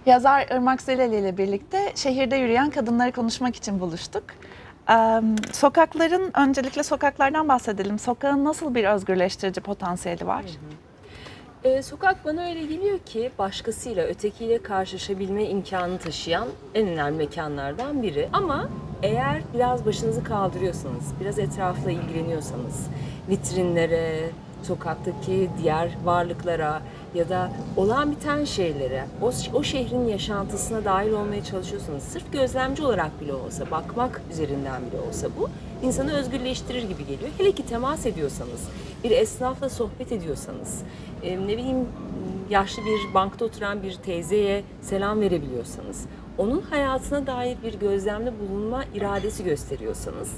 Yazar Irmak Zeleli ile birlikte şehirde yürüyen kadınları konuşmak için buluştuk. Öncelikle sokaklardan bahsedelim. Sokağın nasıl bir özgürleştirici potansiyeli var? Sokak bana öyle geliyor ki başkasıyla, ötekiyle karşılaşabilme imkanı taşıyan en önemli mekanlardan biri. Ama eğer biraz başınızı kaldırıyorsanız, biraz etrafla ilgileniyorsanız, vitrinlere, sokaktaki diğer varlıklara ya da olan biten şeylere, o şehrin yaşantısına dahil olmaya çalışıyorsanız, sırf gözlemci olarak bile olsa, bakmak üzerinden bile olsa bu insanı özgürleştirir gibi geliyor. Hele ki temas ediyorsanız, bir esnafla sohbet ediyorsanız, ne bileyim yaşlı bir bankta oturan bir teyzeye selam verebiliyorsanız, onun hayatına dair bir gözlemde bulunma iradesi gösteriyorsanız,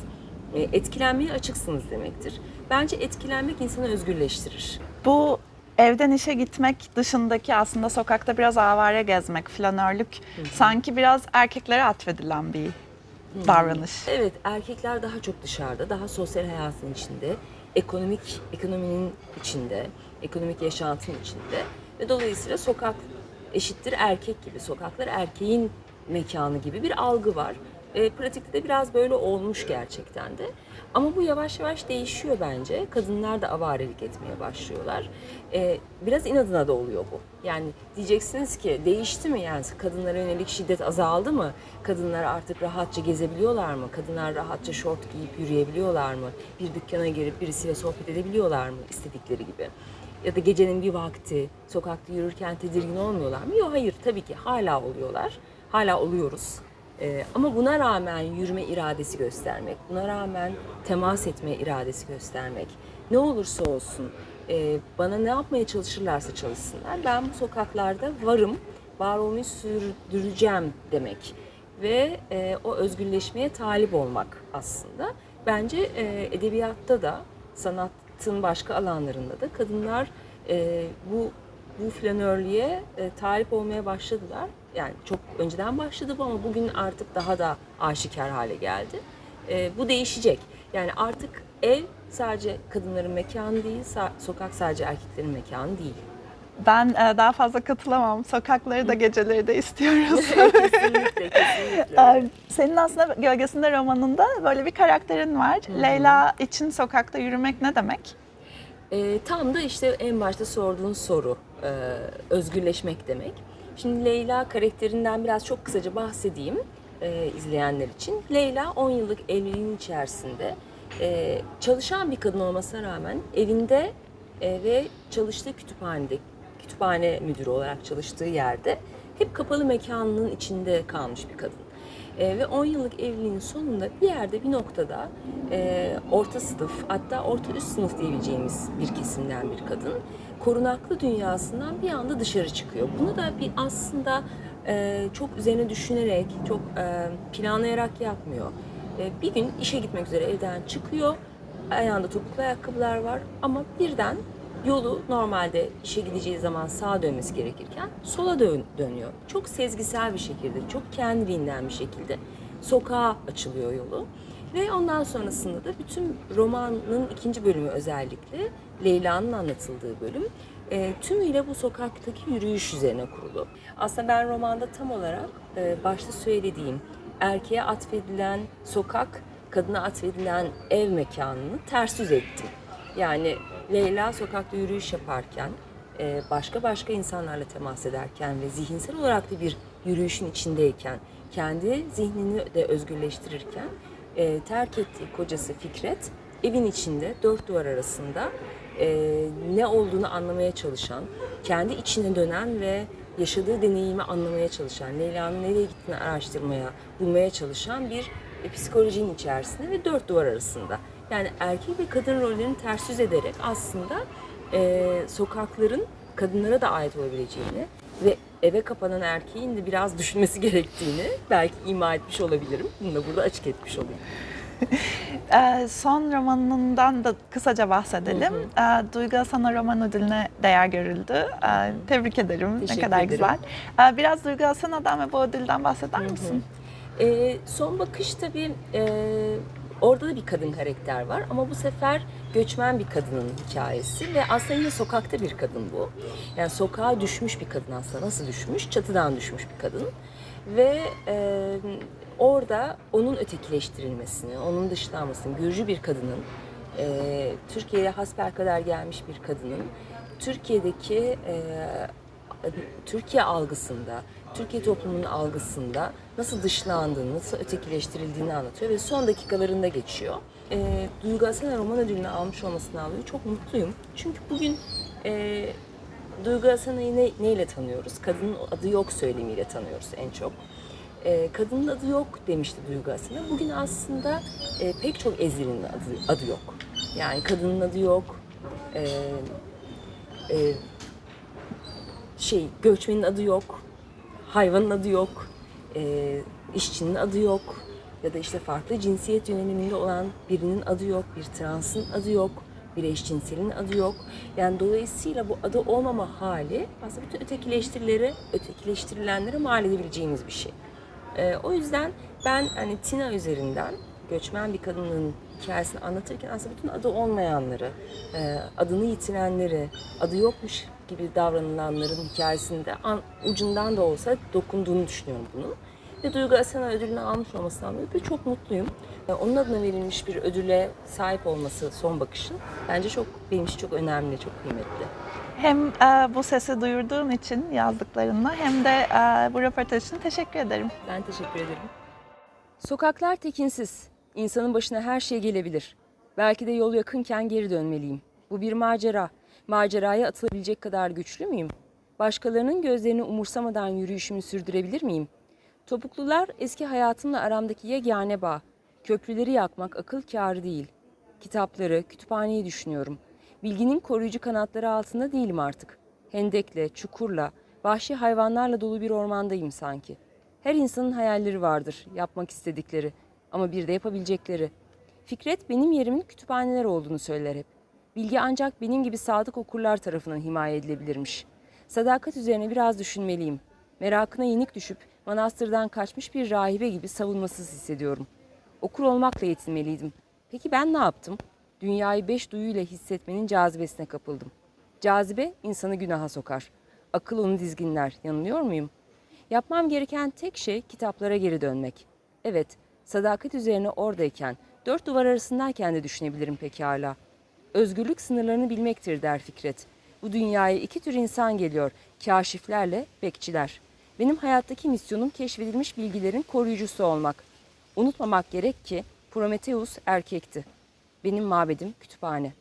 etkilenmeye açıksınız demektir. Bence etkilenmek insanı özgürleştirir. Bu evden işe gitmek dışındaki aslında sokakta biraz avare gezmek, flanörlük sanki biraz erkeklere atfedilen bir davranış. Evet, erkekler daha çok dışarıda, daha sosyal hayatın içinde, ekonominin içinde, ekonomik yaşantının içinde ve dolayısıyla sokak eşittir erkek gibi, sokaklar erkeğin mekanı gibi bir algı var. Pratikte de biraz böyle olmuş gerçekten de. Ama bu yavaş yavaş değişiyor bence. Kadınlar da avarelik etmeye başlıyorlar. Biraz inadına da oluyor bu. Yani diyeceksiniz ki değişti mi yani kadınlara yönelik şiddet azaldı mı? Kadınlar artık rahatça gezebiliyorlar mı? Kadınlar rahatça şort giyip yürüyebiliyorlar mı? Bir dükkana girip birisiyle sohbet edebiliyorlar mı istedikleri gibi? Ya da gecenin bir vakti sokakta yürürken tedirgin olmuyorlar mı? Yok, hayır, tabii ki hala oluyorlar. Hala oluyoruz. Ama buna rağmen yürüme iradesi göstermek, buna rağmen temas etme iradesi göstermek, ne olursa olsun bana ne yapmaya çalışırlarsa çalışsınlar, ben bu sokaklarda varım, var olmayı sürdüreceğim demek ve o özgürleşmeye talip olmak aslında. Bence edebiyatta da, sanatın başka alanlarında da kadınlar bu flanörlüğe talip olmaya başladılar. Yani çok önceden başladı bu ama bugün artık daha da aşikar hale geldi. Bu değişecek. Yani artık ev sadece kadınların mekanı değil, sokak sadece erkeklerin mekanı değil. Ben daha fazla katılamam. Sokakları da geceleri de istiyoruz. Kesinlikle, kesinlikle. Senin aslında Gölgesinde romanında böyle bir karakterin var. Leyla için sokakta yürümek ne demek? Tam da işte en başta sorduğun soru, özgürleşmek demek. Şimdi Leyla karakterinden biraz çok kısaca bahsedeyim izleyenler için. Leyla 10 yıllık evliliğin içerisinde çalışan bir kadın olmasına rağmen evinde ve çalıştığı kütüphane müdürü olarak çalıştığı yerde hep kapalı mekanının içinde kalmış bir kadın. Ve 10 yıllık evliliğin sonunda bir yerde, bir noktada orta sınıf, hatta orta üst sınıf diyebileceğimiz bir kesimden bir kadın korunaklı dünyasından bir anda dışarı çıkıyor. Bunu da bir aslında çok üzerine düşünerek, çok planlayarak yapmıyor. Bir gün işe gitmek üzere evden çıkıyor, ayağında topuklu ayakkabılar var ama birden yolu normalde işe gideceği zaman sağa dönmesi gerekirken sola dönüyor. Çok sezgisel bir şekilde, çok kendiliğinden bir şekilde sokağa açılıyor yolu. Ve ondan sonrasında da bütün romanın ikinci bölümü özellikle Leyla'nın anlatıldığı bölüm tümüyle bu sokaktaki yürüyüş üzerine kurulu. Aslında ben romanda tam olarak başta söylediğim erkeğe atfedilen sokak, kadına atfedilen ev mekanını ters yüz ettim. Yani Leyla sokakta yürüyüş yaparken, başka insanlarla temas ederken ve zihinsel olarak da bir yürüyüşün içindeyken, kendi zihnini de özgürleştirirken terk ettiği kocası Fikret, evin içinde dört duvar arasında ne olduğunu anlamaya çalışan, kendi içine dönen ve yaşadığı deneyimi anlamaya çalışan, Leyla'nın nereye gittiğini araştırmaya, bulmaya çalışan bir psikolojinin içerisinde ve dört duvar arasında. Yani erkek ve kadın rollerini ters yüz ederek aslında sokakların kadınlara da ait olabileceğini ve eve kapanan erkeğin de biraz düşünmesi gerektiğini belki ima etmiş olabilirim. Bunu da burada açık etmiş olayım. Son romanından da kısaca bahsedelim. Duygu Aslan'a roman ödülüne değer görüldü. Tebrik ederim. Teşekkür ne kadar ederim. güzel. Biraz Duygu Aslan'dan ve bu ödülden bahseder misin? Son bakış tabii orada da bir kadın karakter var ama bu sefer göçmen bir kadının hikayesi ve aslında yine sokakta bir kadın bu. Yani sokağa düşmüş bir kadın aslında. Nasıl düşmüş? Çatıdan düşmüş bir kadın. Ve orada onun ötekileştirilmesini, onun dışlanmasını, Gürcü bir kadının, Türkiye'ye hasbelkader gelmiş bir kadının, Türkiye'deki Türkiye algısında, Türkiye toplumunun algısında nasıl dışlandığını, nasıl ötekileştirildiğini anlatıyor ve son dakikalarında geçiyor. Duygu Asena roman ödülünü almış olmasından dolayı çok mutluyum. Çünkü bugün Duygu Asena'yı neyle tanıyoruz? Kadının adı yok söylemiyle tanıyoruz en çok. Kadının adı yok demişti Duygu Asena. Bugün aslında pek çok ezilinin adı yok. Yani kadının adı yok, göçmenin adı yok, hayvanın adı yok, işçinin adı yok ya da işte farklı cinsiyet yöneliminde olan birinin adı yok, bir transın adı yok, bir eşcinselin adı yok. Yani dolayısıyla bu adı olmama hali aslında bütün ötekileştirilenlere mal edebileceğimiz bir şey. O yüzden ben hani Tina üzerinden göçmen bir kadının hikayesini anlatırken aslında bütün adı olmayanları, adını yitirenleri, adı yokmuş gibi davranılanların hikayesinde ucundan da olsa dokunduğunu düşünüyorum bunun. Ve Duygu Asena ödülünü almış olmasından dolayı çok mutluyum. Onun adına verilmiş bir ödüle sahip olması Son Bakış'ın bence benim için çok önemli, çok kıymetli. Hem bu sesi duyurduğun için yazdıklarınla hem de bu röportaj için teşekkür ederim. Ben teşekkür ederim. Sokaklar tekinsiz. İnsanın başına her şey gelebilir. Belki de yol yakınken geri dönmeliyim. Bu bir macera. Maceraya atılabilecek kadar güçlü müyüm? Başkalarının gözlerini umursamadan yürüyüşümü sürdürebilir miyim? Topuklular eski hayatımla aramdaki yegane bağ. Köprüleri yakmak akıl kârı değil. Kitapları, kütüphaneyi düşünüyorum. Bilginin koruyucu kanatları altında değilim artık. Hendekle, çukurla, vahşi hayvanlarla dolu bir ormandayım sanki. Her insanın hayalleri vardır, yapmak istedikleri ama bir de yapabilecekleri. Fikret benim yerimin kütüphaneler olduğunu söyler hep. Bilgi ancak benim gibi sadık okurlar tarafından himaye edilebilirmiş. Sadakat üzerine biraz düşünmeliyim. Merakına yenik düşüp manastırdan kaçmış bir rahibe gibi savunmasız hissediyorum. Okur olmakla yetinmeliydim. Peki ben ne yaptım? Dünyayı 5 duyuyla hissetmenin cazibesine kapıldım. Cazibe insanı günaha sokar. Akıl onu dizginler. Yanılıyor muyum? Yapmam gereken tek şey kitaplara geri dönmek. Evet, sadakat üzerine oradayken, 4 duvar arasındayken de düşünebilirim pekala. Özgürlük sınırlarını bilmektir der Fikret. Bu dünyaya 2 tür insan geliyor, kâşiflerle bekçiler. Benim hayattaki misyonum keşfedilmiş bilgilerin koruyucusu olmak. Unutmamak gerek ki Prometheus erkekti. Benim mabedim kütüphane.